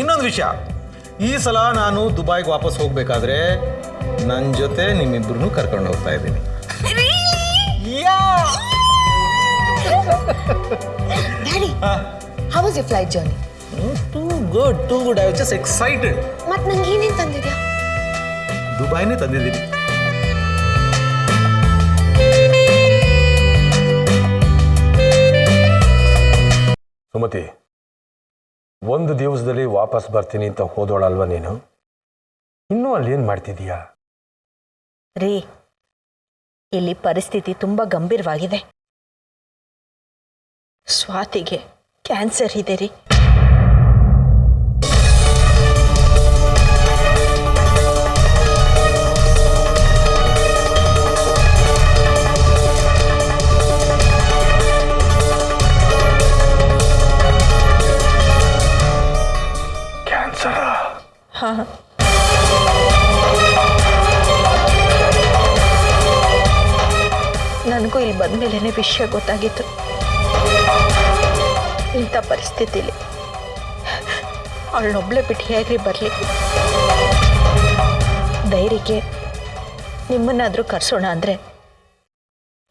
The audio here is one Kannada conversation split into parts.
ಇನ್ನೊಂದು ವಿಷಯ, ಈ ಸಲ ನಾನು ದುಬೈಗೆ ವಾಪಸ್ ಹೋಗ್ಬೇಕಾದ್ರೆ ನನ್ನ ಜೊತೆ ನಿಮ್ಮಿಬ್ಬರನ್ನು ಕರ್ಕೊಂಡು ಹೋಗ್ತಾ ಇದ್ದೀನಿ. Daddy, how was your flight journey? Too good. I was just excited. ಮತ್ತೆ ನಂಗೆ ಏನೇನು ತಂದಿದ್ಯಾ? ದುಬೈನೇ ತಂದಿದ್ದೀನಿ. ಸುಮತಿ, ಒಂದು ದಿವಸದಲ್ಲಿ ವಾಪಸ್ ಬರ್ತೀನಿ ಅಂತ ಹೋದೋಳಲ್ವ ನೀನು? ಇನ್ನೂ ಅಲ್ಲಿ ಏನು ಮಾಡ್ತಿದೀಯಾ? ರೀ, ಇಲ್ಲಿ ಪರಿಸ್ಥಿತಿ ತುಂಬ ಗಂಭೀರವಾಗಿದೆ. ಸ್ವಾತಿಗೆ ಕ್ಯಾನ್ಸರ್ ಇದೆ ರೀ. ನನಗೂ ಇಲ್ಲಿ ಬಂದಮೇಲೆ ವಿಷಯ ಗೊತ್ತಾಗಿತ್ತು. ಇಂಥ ಪರಿಸ್ಥಿತಿಲಿ ಅವಳನ್ನೊಬ್ಳೆ ಬಿಟ್ಟು ಹೇಗ್ರಿ ಬರಲಿ? ಧೈರ್ಯಕ್ಕೆ ನಿಮ್ಮನ್ನಾದರೂ ಕರೆಸೋಣ ಅಂದರೆ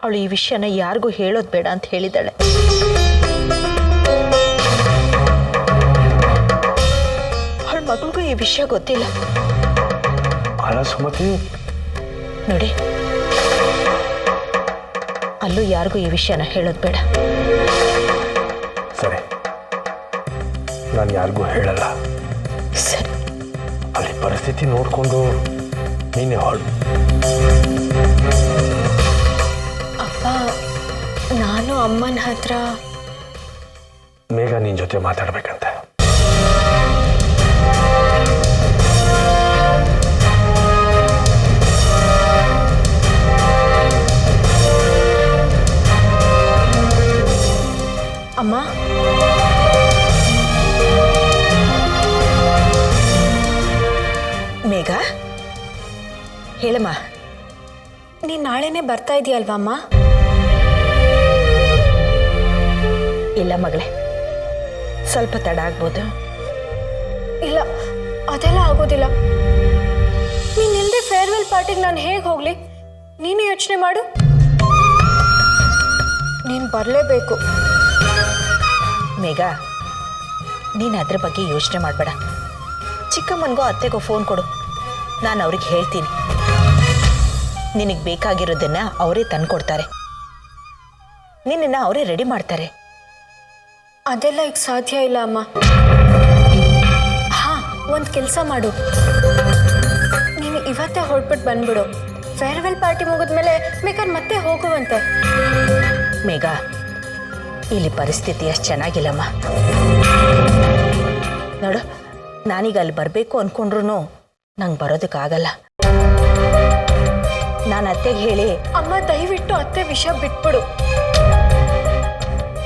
ಅವಳು ಈ ವಿಷಯನ ಯಾರಿಗೂ ಹೇಳೋದು ಬೇಡ ಅಂತ ಹೇಳಿದಾಳೆ. ಅವಳ ಮಗಳಿಗೂ ಈ ವಿಷಯ ಗೊತ್ತಿಲ್ಲ. ಅಲ್ಲ ಸುಮತಿ, ನೋಡಿ, ಅಲ್ಲೂ ಯಾರಿಗೂ ಈ ವಿಷಯನ ಹೇಳೋದು ಬೇಡ. ಸರಿ, ನಾನು ಯಾರಿಗೂ ಹೇಳಲ್ಲ. ಸರಿ. ಅಲ್ಲಿ ಪರಿಸ್ಥಿತಿ ನೋಡಿಕೊಂಡು ನೀನೇ ಹಾಳು. ಅಪ್ಪ, ನಾನು ಅಮ್ಮನ ಹತ್ರ ಮೇಘ ನಿನ್ನ ಜೊತೆ ಮಾತಾಡ್ಬೇಕಂತೆ. ಅಮ್ಮ, ಮೇಘ, ಹೇಳಮ್ಮ. ನೀನು ನಾಳೆನೇ ಬರ್ತಾ ಇದೆಯಲ್ವಾ ಅಮ್ಮ? ಇಲ್ಲ ಮಗಳೇ, ಸ್ವಲ್ಪ ತಡ ಆಗ್ಬೋದು. ಇಲ್ಲ, ಅದೆಲ್ಲ ಆಗೋದಿಲ್ಲ. ನೀನಿಲ್ಲದೆ ಫೇರ್ವೆಲ್ ಪಾರ್ಟಿಗೆ ನಾನು ಹೇಗೆ ಹೋಗ್ಲಿ? ನೀನು ಯೋಚನೆ ಮಾಡು. ನೀನು ಬರಲೇಬೇಕು. ಮೇಘ, ನೀನು ಅದ್ರ ಬಗ್ಗೆ ಯೋಚನೆ ಮಾಡಬೇಡ. ಚಿಕ್ಕಮ್ಮನಿಗೋ ಅತ್ತೆಗೋ ಫೋನ್ ಕೊಡು, ನಾನು ಅವ್ರಿಗೆ ಹೇಳ್ತೀನಿ. ನಿನಗೆ ಬೇಕಾಗಿರೋದನ್ನ ಅವರೇ ತಂದ್ಕೊಡ್ತಾರೆ. ನಿನ್ನನ್ನು ಅವರೇ ರೆಡಿ ಮಾಡ್ತಾರೆ. ಅದೆಲ್ಲ ಈಗ ಸಾಧ್ಯ ಇಲ್ಲ ಅಮ್ಮ. ಹಾಂ, ಒಂದು ಕೆಲಸ ಮಾಡು. ನೀನು ಇವತ್ತೇ ಹೊರಟ್ಬಿಟ್ಟು ಬಂದ್ಬಿಡು. ಫೇರ್ವೆಲ್ ಪಾರ್ಟಿ ಮುಗಿದ್ಮೇಲೆ ಬೇಕಾದ್ರೆ ಮತ್ತೆ ಹೋಗುವಂತೆ. ಮೇಘ, ಇಲ್ಲಿ ಪರಿಸ್ಥಿತಿ ಅಷ್ಟು ಚೆನ್ನಾಗಿಲ್ಲಮ್ಮ. ನೋಡು, ನಾನೀಗ ಅಲ್ಲಿ ಬರಬೇಕು ಅಂದ್ಕೊಂಡ್ರು ನಂಗೆ ಬರೋದಕ್ಕಾಗಲ್ಲ. ನಾನು ಅತ್ತೆಗೆ ಹೇಳಿ. ಅಮ್ಮ, ದಯವಿಟ್ಟು ಅತ್ತೆ ವಿಷಯ ಬಿಟ್ಬಿಡು.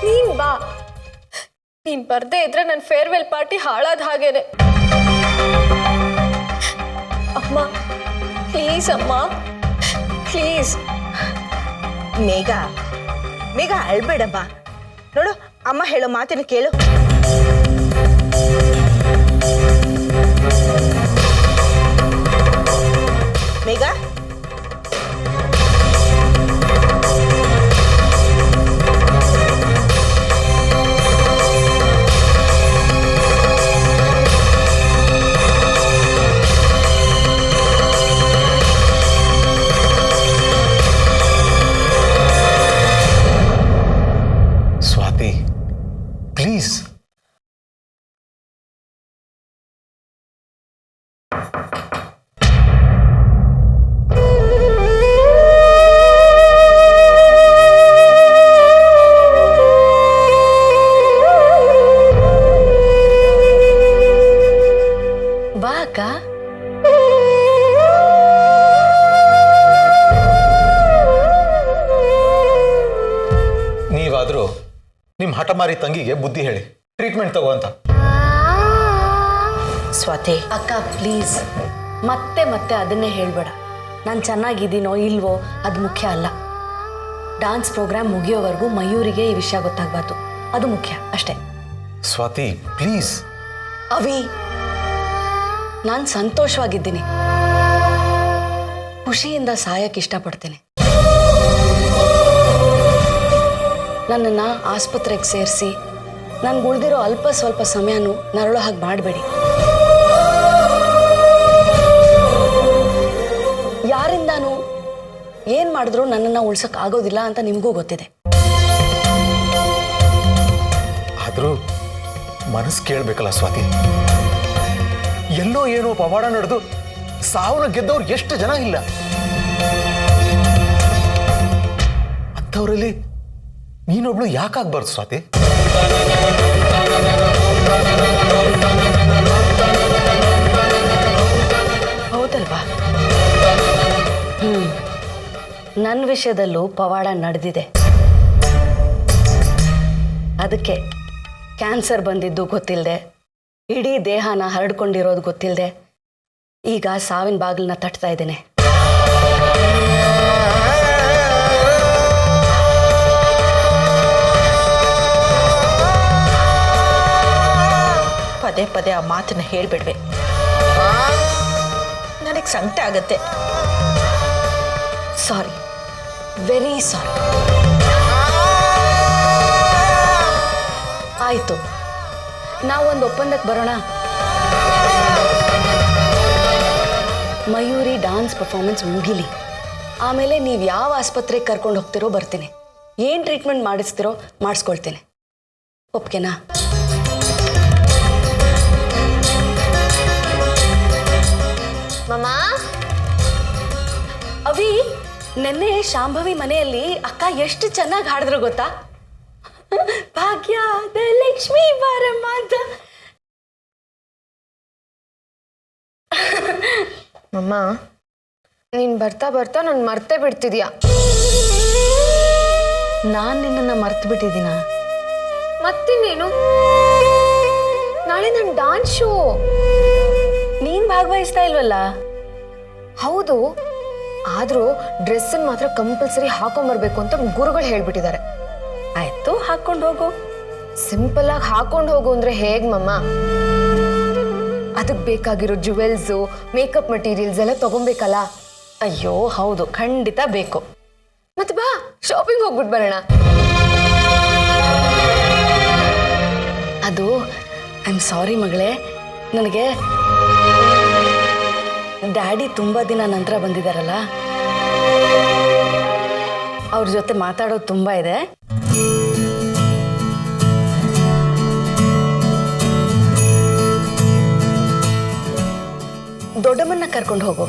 ನೀನ್ ಬಾ. ನೀನ್ ಬರ್ದೇ ಇದ್ರೆ ನನ್ನ ಫೇರ್ವೆಲ್ ಪಾರ್ಟಿ ಹಾಳಾದ ಹಾಗೇನೆ. ಅಮ್ಮ ಪ್ಲೀಸ್, ಅಮ್ಮ ಪ್ಲೀಸ್. ಮೇಘ, ಮೇಘ ಅಳ್ಬೇಡಮ್ಮ. ನೋಡು, ಅಮ್ಮ ಹೇಳೋ ಮಾತಿನ ಕೇಳು. ಮೇಘ, ಸ್ವಾತಿ, ಪ್ಲೀಸ್. ಬಾ ಅಕ್ಕ. ನೀವಾದರೂ ನಿಮ್ಮ ಹಠಮಾರಿ ತಂಗಿಗೆ ಬುದ್ಧಿ ಹೇಳಿ ಟ್ರೀಟ್ಮೆಂಟ್ ತಗೋ ಅಂತ. ಸ್ವಾತಿ, ಅಕ್ಕ ಪ್ಲೀಸ್, ಮತ್ತೆ ಮತ್ತೆ ಅದನ್ನೇ ಹೇಳಬೇಡ. ನಾನು ಚೆನ್ನಾಗಿದ್ದೀನೋ ಇಲ್ವೋ ಅದು ಮುಖ್ಯ ಅಲ್ಲ. ಡಾನ್ಸ್ ಪ್ರೋಗ್ರಾಮ್ ಮುಗಿಯೋವರೆಗೂ ಮಯೂರಿಗೆ ಈ ವಿಷಯ ಗೊತ್ತಾಗಬಾರ್ದು. ಅದು ಮುಖ್ಯ ಅಷ್ಟೇ. ಸ್ವಾತಿ ಪ್ಲೀಸ್. ಅವಿ, ನಾನು ಸಂತೋಷವಾಗಿದ್ದೀನಿ, ಖುಷಿಯಿಂದ ಸಾಯಕ್ಕೆ ಇಷ್ಟಪಡ್ತೇನೆ. ನನ್ನನ್ನು ಆಸ್ಪತ್ರೆಗೆ ಸೇರಿಸಿ ನನ್ಗೆ ಉಳಿದಿರೋ ಅಲ್ಪ ಸ್ವಲ್ಪ ಸಮಯನೂ ನರಳೋ ಹಾಗೆ ಮಾಡಬೇಡಿ. ಯಾರಿಂದಾನು ಏನು ಮಾಡಿದ್ರೂ ನನ್ನನ್ನು ಉಳ್ಸೋಕೆ ಆಗೋದಿಲ್ಲ ಅಂತ ನಿಮಗೂ ಗೊತ್ತಿದೆ. ಆದರೂ ಮನಸ್ಸು ಕೇಳಬೇಕಲ್ಲ ಸ್ವಾತಿ. ಎಲ್ಲೋ ಏನೋ ಪವಾಡ ನಡೆದು ಸಾವನ್ನ ಗೆದ್ದವ್ರು ಎಷ್ಟು ಜನ ಇಲ್ಲ. ಅಂಥವ್ರಲ್ಲಿ ನೀನೊಬ್ಳು ಯಾಕಾಗ್ಬಾರ್ದು ಸ್ವಾತಿ? ಹೌದಲ್ವಾ? ನನ್ನ ವಿಷಯದಲ್ಲೂ ಪವಾಡ ನಡೆದಿದೆ. ಅದಕ್ಕೆ ಕ್ಯಾನ್ಸರ್ ಬಂದಿದ್ದು ಗೊತ್ತಿಲ್ಲದೆ, ಇಡೀ ದೇಹನ ಹರಡ್ಕೊಂಡಿರೋದು ಗೊತ್ತಿಲ್ಲದೆ ಈಗ ಸಾವಿನ ಬಾಗಿಲನ್ನ ತಟ್ತಾ ಇದ್ದೇನೆ. ಪದೇ ಪದೇ ಆ ಮಾತನ್ನ ಹೇಳ್ಬಿಡ್ವೆ, ನನಗೆ ಸಂಕಟ ಆಗತ್ತೆ. ಸಾರಿ, ವೆರಿ ಸಾರಿ. ಆಯಿತು, ನಾವೊಂದು ಒಪ್ಪಂದಕ್ಕೆ ಬರೋಣ. ಮಯೂರಿ ಡಾನ್ಸ್ ಪರ್ಫಾರ್ಮೆನ್ಸ್ ಮುಗಿಲಿ, ಆಮೇಲೆ ನೀವು ಯಾವ ಆಸ್ಪತ್ರೆಗೆ ಕರ್ಕೊಂಡು ಹೋಗ್ತಿರೋ ಬರ್ತೀನಿ. ಏನು ಟ್ರೀಟ್ಮೆಂಟ್ ಮಾಡಿಸ್ತಿರೋ ಮಾಡಿಸ್ಕೊಳ್ತೇನೆ. ಒಪ್ಕೆನಾ? ಮಮ್ಮ, ಅವಿ, ನೆನ್ನೆ ಶಾಂಭವಿ ಮನೆಯಲ್ಲಿ ಅಕ್ಕ ಎಷ್ಟು ಚೆನ್ನಾಗಿ ಹಾಡಿದ್ರು ಗೊತ್ತಾ? ಭಾಗ್ಯದ ಲಕ್ಷ್ಮೀ ಬಾರಮ್ಮ ಅಂತ. ಮಮ್ಮ, ನೀನು ಬರ್ತಾ ಬರ್ತಾ ನಾನು ಮರ್ತೇ ಬಿಡ್ತಿದ್ಯಾ. ನಾನು ನಿನ್ನನ್ನು ಮರ್ತು ಬಿಟ್ಟಿದ್ದೀನ? ಮತ್ತಿನ್ನೇನು, ನಾಳೆ ನನ್ನ ಡಾನ್ಸ್ ಶೋ. ನೀನು ಭಾಗವಹಿಸ್ತಾ ಇಲ್ವಲ್ಲ? ಹೌದು, ಆದರೂ ಡ್ರೆಸ್ಸನ್ನು ಮಾತ್ರ ಕಂಪಲ್ಸರಿ ಹಾಕೊಂಬರ್ಬೇಕು ಅಂತ ಗುರುಗಳು ಹೇಳ್ಬಿಟ್ಟಿದ್ದಾರೆ. ಆಯ್ತು, ಹಾಕೊಂಡು ಹೋಗು. ಸಿಂಪಲ್ ಆಗಿ ಹಾಕೊಂಡು ಹೋಗು ಅಂದ್ರೆ ಹೇಗ್ ಮಮ್ಮ? ಅದಕ್ಕೆ ಬೇಕಾಗಿರೋ ಜುವೆಲ್ಸು, ಮೇಕಪ್ ಮಟೀರಿಯಲ್ಸ್ ಎಲ್ಲ ತಗೊಬೇಕಲ್ಲ. ಅಯ್ಯೋ ಹೌದು, ಖಂಡಿತ ಬೇಕು. ಮತ್ತೆ ಬಾ, ಶಾಪಿಂಗ್ ಹೋಗ್ಬಿಟ್ಟು ಬರೋಣ. ಅದು ಐ ಆಮ್ ಸಾರಿ ಮಗಳೇ, ನನಗೆ ಡ್ಯಾಡಿ ತುಂಬ ದಿನ ನಂತರ ಬಂದಿದ್ದಾರಲ್ಲ, ಅವ್ರ ಜೊತೆ ಮಾತಾಡೋದು ತುಂಬ ಇದೆ. ದೊಡ್ಡಮ್ಮನ್ನ ಕರ್ಕೊಂಡು ಹೋಗು.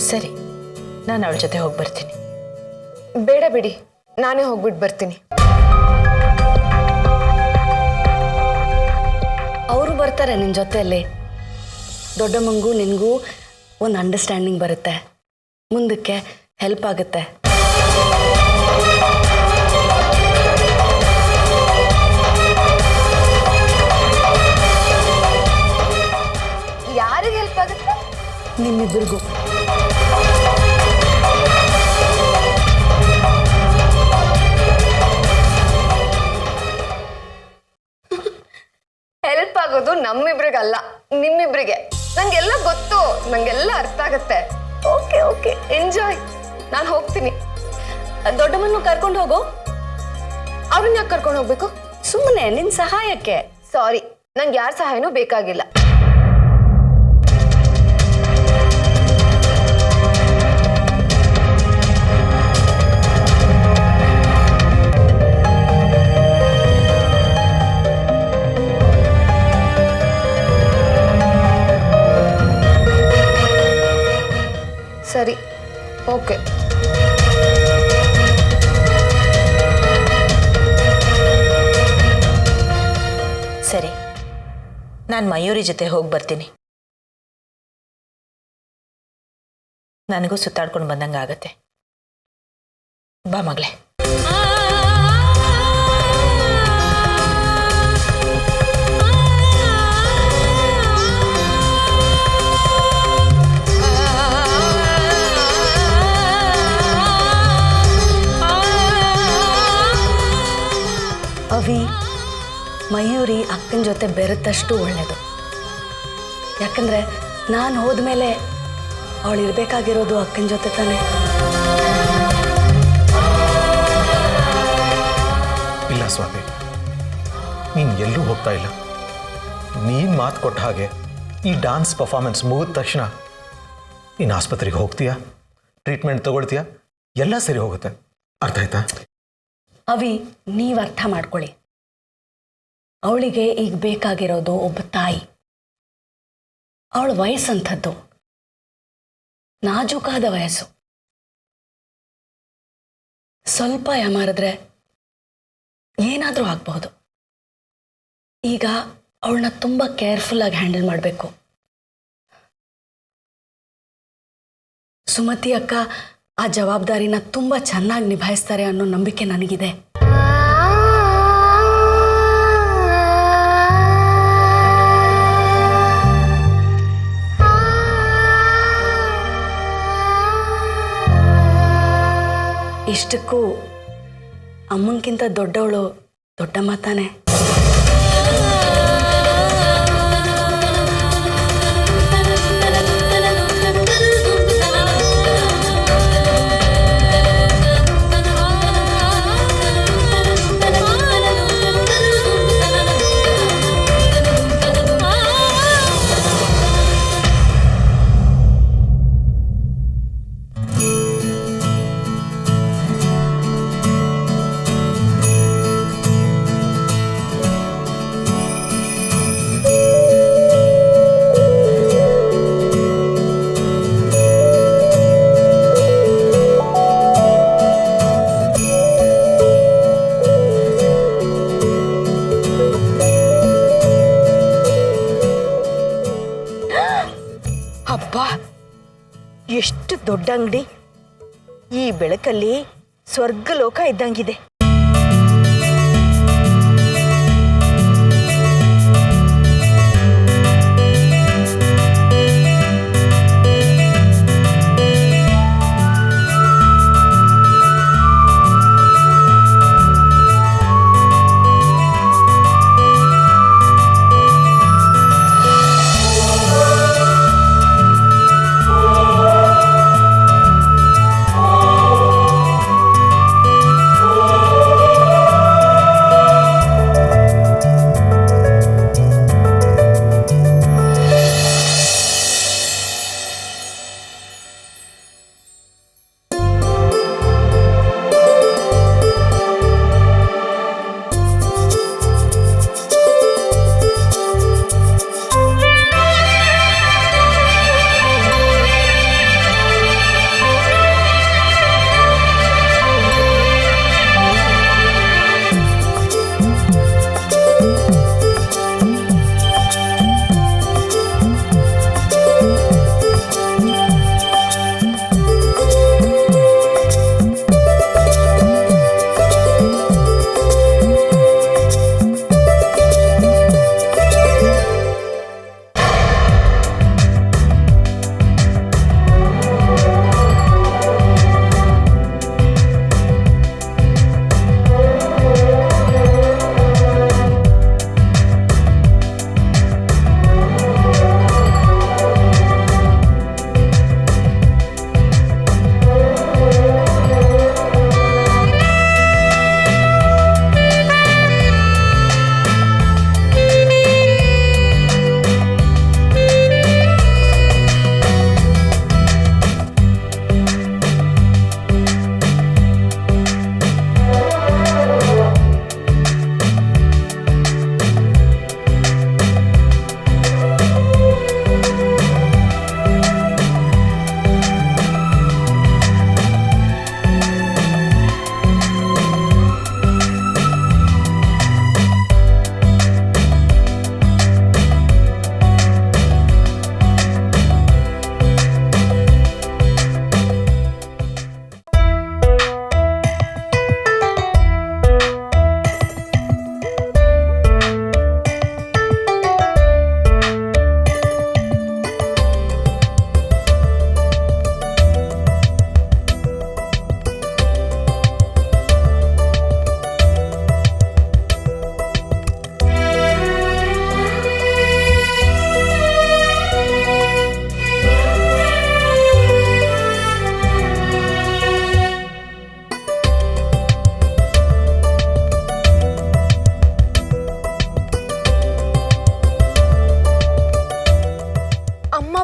ಸರಿ, ನಾನು ಅವಳ ಜೊತೆ ಹೋಗಿ ಬರ್ತೀನಿ. ಬೇಡ ಬಿಡಿ, ನಾನೇ ಹೋಗ್ಬಿಟ್ಟು ಬರ್ತೀನಿ. ಅವರು ಬರ್ತಾರೆ ನಿನ್ನ ಜೊತೆಯಲ್ಲಿ. ದೊಡ್ಡಮ್ಮಂಗೂ ನಿನಗೂ ಒಂದು ಅಂಡರ್ಸ್ಟ್ಯಾಂಡಿಂಗ್ ಬರುತ್ತೆ, ಮುಂದಕ್ಕೆ ಹೆಲ್ಪ್ ಆಗುತ್ತೆ. ಯಾರಿಗೆ ಹೆಲ್ಪ್ ಆಗುತ್ತೆ? ನಿಮ್ಮಿಬ್ಬರಿಗೂ. ಹೆಲ್ಪ್ ಆಗೋದು ನಮ್ಮಿಬ್ರಿಗಲ್ಲ, ನಿಮ್ಮಿಬ್ರಿಗೆ. ನಂಗೆಲ್ಲ ಗೊತ್ತು, ನಂಗೆಲ್ಲ ಅರ್ಥ ಆಗತ್ತೆ. Okay okay, enjoy. ನಾನು ಹೋಗ್ತೀನಿ. ದೊಡ್ಡಮ್ಮನ್ನು ಕರ್ಕೊಂಡು ಹೋಗು. ಅವ್ರನ್ನ ಯಾಕೆ ಕರ್ಕೊಂಡು ಹೋಗ್ಬೇಕು? ಸುಮ್ಮನೆ ನಿನ್ನ ಸಹಾಯಕ್ಕೆ. ಸಾರಿ, ನಂಗೆ ಯಾರ ಸಹಾಯನೂ ಬೇಕಾಗಿಲ್ಲ. ಸರಿ, ಓಕೆ. ಸರಿ, ನಾನು ಮಯೂರಿ ಜೊತೆ ಹೋಗಿ ಬರ್ತೀನಿ. ನನಗೂ ಸುತ್ತಾಡ್ಕೊಂಡು ಬಂದಂಗೆ ಆಗತ್ತೆ. ಬಾ ಮಗಳೇ. ಅವಿ, ಮಯೂರಿ ಗೌರಿ ಅಕ್ಕನ ಜೊತೆ ಬೆರೆತಷ್ಟು ಒಳ್ಳೆಯದು. ಯಾಕಂದರೆ ನಾನು ಹೋದ್ಮೇಲೆ ಅವಳು ಇರಬೇಕಾಗಿರೋದು ಅಕ್ಕನ ಜೊತೆ ತಾನೆ. ಇಲ್ಲ ಸ್ವಾತಿ, ನೀನು ಎಲ್ಲೂ ಹೋಗ್ತಾ ಇಲ್ಲ. ನೀನು ಮಾತು ಕೊಟ್ಟ ಹಾಗೆ ಈ ಡಾನ್ಸ್ ಪರ್ಫಾರ್ಮೆನ್ಸ್ ಮುಗಿದ ತಕ್ಷಣ ನೀನು ಆಸ್ಪತ್ರೆಗೆ ಹೋಗ್ತೀಯಾ, ಟ್ರೀಟ್ಮೆಂಟ್ ತಗೊಳ್ತೀಯಾ, ಎಲ್ಲ ಸರಿ ಹೋಗುತ್ತೆ. ಅರ್ಥ ಆಯ್ತಾ? ಅವಿ, ನೀವು ಅರ್ಥ ಮಾಡ್ಕೊಳ್ಳಿ. ಅವಳಿಗೆ ಈಗ ಬೇಕಾಗಿರೋದು ಒಬ್ಬ ತಾಯಿ. ಅವಳ ವಯಸ್ಸಂಥದ್ದು, ನಾಜೂಕಾದ ವಯಸ್ಸು. ಸ್ವಲ್ಪ ಯಾಮಾರಿದ್ರೆ ಏನಾದರೂ ಆಗಬಹುದು. ಈಗ ಅವಳನ್ನ ತುಂಬ ಕೇರ್ಫುಲ್ಲಾಗಿ ಹ್ಯಾಂಡಲ್ ಮಾಡಬೇಕು. ಸುಮತಿ ಅಕ್ಕ ಆ ಜವಾಬ್ದಾರಿನ ತುಂಬ ಚೆನ್ನಾಗಿ ನಿಭಾಯಿಸ್ತಾರೆ ಅನ್ನೋ ನಂಬಿಕೆ ನನಗಿದೆ. ಇಷ್ಟಕ್ಕೂ ಅಮ್ಮಂಗಿಂತ ದೊಡ್ಡವಳು ದೊಡ್ಡಮ್ಮ ತಾನೆ. ಅಬ್ಬಾ, ಎಷ್ಟು ದೊಡ್ಡ ಅಂಗಡಿ! ಈ ಬೆಳಕಲ್ಲಿ ಸ್ವರ್ಗಲೋಕ ಇದ್ದಂಗಿದೆ.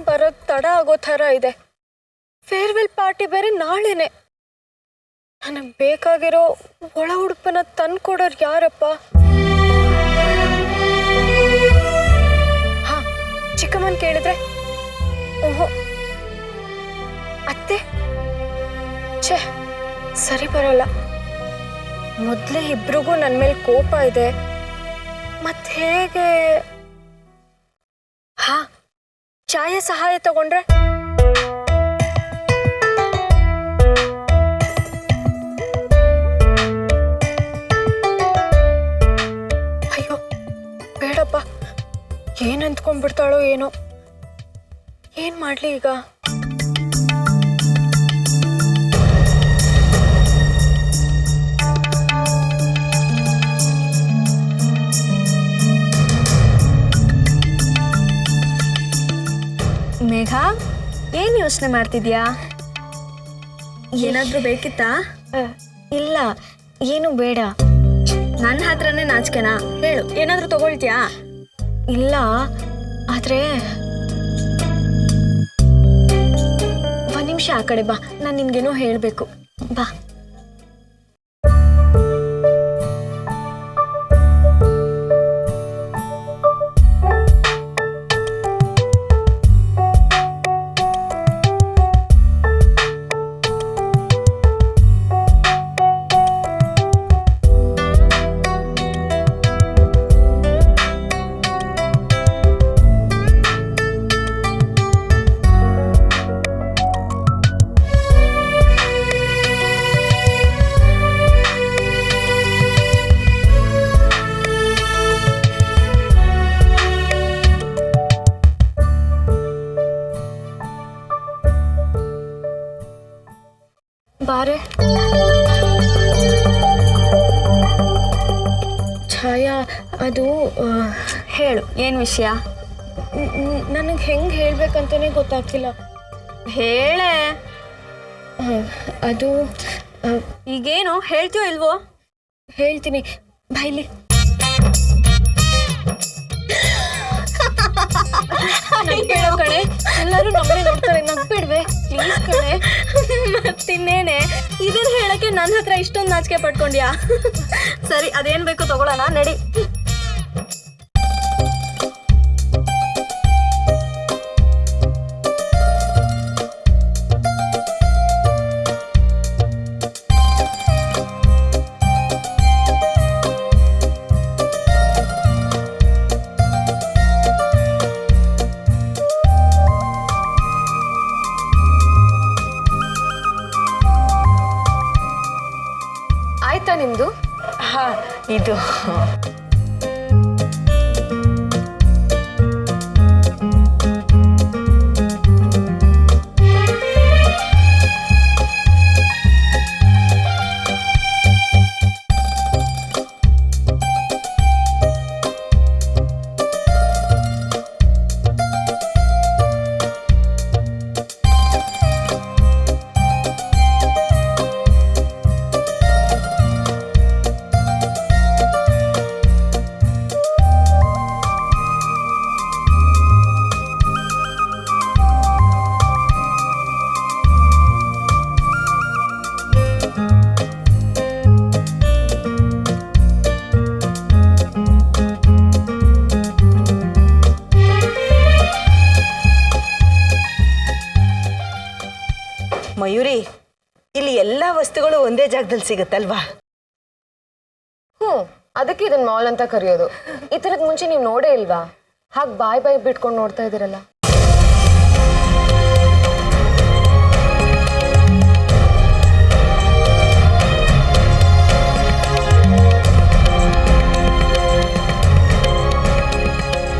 ಬರೋದು ತಡ ಆಗೋ ಥರ ಇದೆ. ಫೇರ್ವೆಲ್ ಪಾರ್ಟಿ ಬೇರೆ ನಾಳೆನೆ. ನನಗೆ ಬೇಕಾಗಿರೋ ಒಳ ಉಡುಪನ್ನ ತಂದು ಕೊಡೋರು ಯಾರಪ್ಪ? ಹಾ, ಚಿಕ್ಕಮ್ಮನ್ ಕೇಳಿದ್ರೆ ಓಹೋ. ಅತ್ತೆ ಛೇ, ಸರಿ ಬರಲ್ಲ. ಮೊದಲೇ ಇಬ್ರಿಗೂ ನನ್ನ ಮೇಲೆ ಕೋಪ ಇದೆ. ಮತ್ತೆ ಹೇಗೆ? ಹಾ, ಛಾಯೆ ಸಹಾಯ ತಗೊಂಡ್ರೆ? ಅಯ್ಯೋ ಬೇಡಪ್ಪ, ಏನ್ ಅಂದ್ಕೊಂಡ್ಬಿಡ್ತಾಳೋ ಏನೋ. ಏನ್ ಮಾಡ್ಲಿ ಈಗ? ಮೇಘ, ಏನು ಯೋಚನೆ ಮಾಡ್ತಿದ್ಯಾ? ಏನಾದರೂ ಬೇಕಿತ್ತಾ? ಇಲ್ಲ, ಏನು ಬೇಡ. ನನ್ನ ಹತ್ರನೇ ನಾಚಿಕೆನಾ? ಹೇಳು, ಏನಾದರೂ ತಗೊಳ್ತೀಯಾ? ಇಲ್ಲ, ಆದ್ರೆ ಒಂದ್ ನಿಮಿಷ ಆ ಕಡೆ ಬಾ, ನಾನು ನಿನ್ಗೇನೋ ಹೇಳಬೇಕು. ಬಾ. ಬಾರೆ. ಛಾಯಾ, ಅದು ಹೇಳು, ಏನು ವಿಷಯ? ನನಗೆ ಹೆಂಗೆ ಹೇಳ್ಬೇಕಂತಾನೆ ಗೊತ್ತಾಗ್ತಿಲ್ಲ. ಹೇಳೆ. ಅದು ಈಗೇನು ಹೇಳ್ತೀಯೋ ಇಲ್ವೋ? ಹೇಳ್ತೀನಿ, ಬೈಲಿ. ನಗ್ಬೇಡ ಕಣೆ, ಎಲ್ಲರೂ ನಮ್ಮನೆ ನೋಡ್ತಾರೆ. ನಗ್ಬೇಡ್ವೆ ಪ್ಲೀಸ್ ಕಣೆ. ಮತ್ತಿನ್ನೇನೆ, ಇದನ್ನ ಹೇಳಕ್ಕೆ ನನ್ನ ಹತ್ರ ಇಷ್ಟೊಂದು ನಾಚಿಕೆ ಪಡ್ಕೊಂಡ್ಯಾ? ಸರಿ, ಅದೇನು ಬೇಕು ತಗೊಳ್ಳೋಣ, ನಡಿ. ಆಯ್ತಾ ನಿಮ್ದು? ಹಾ, ಇದು ಮಯೂರಿ, ಇಲ್ಲಿ ಎಲ್ಲ ವಸ್ತುಗಳು ಒಂದೇ ಜಾಗದಲ್ಲಿ ಸಿಗುತ್ತಲ್ವಾ? ಅದಕ್ಕೆ ಇದನ್ನ ಮಾಲ್ ಅಂತ ಕರೆಯೋದು. ಈ ಥರದ್ ಮುಂಚೆ ನೀವು ನೋಡೇ ಇಲ್ವಾ? ಹಾಗೆ ಬಾಯ್ ಬಿಟ್ಕೊಂಡು ನೋಡ್ತಾ ಇದ್ದೀರಲ್ಲ.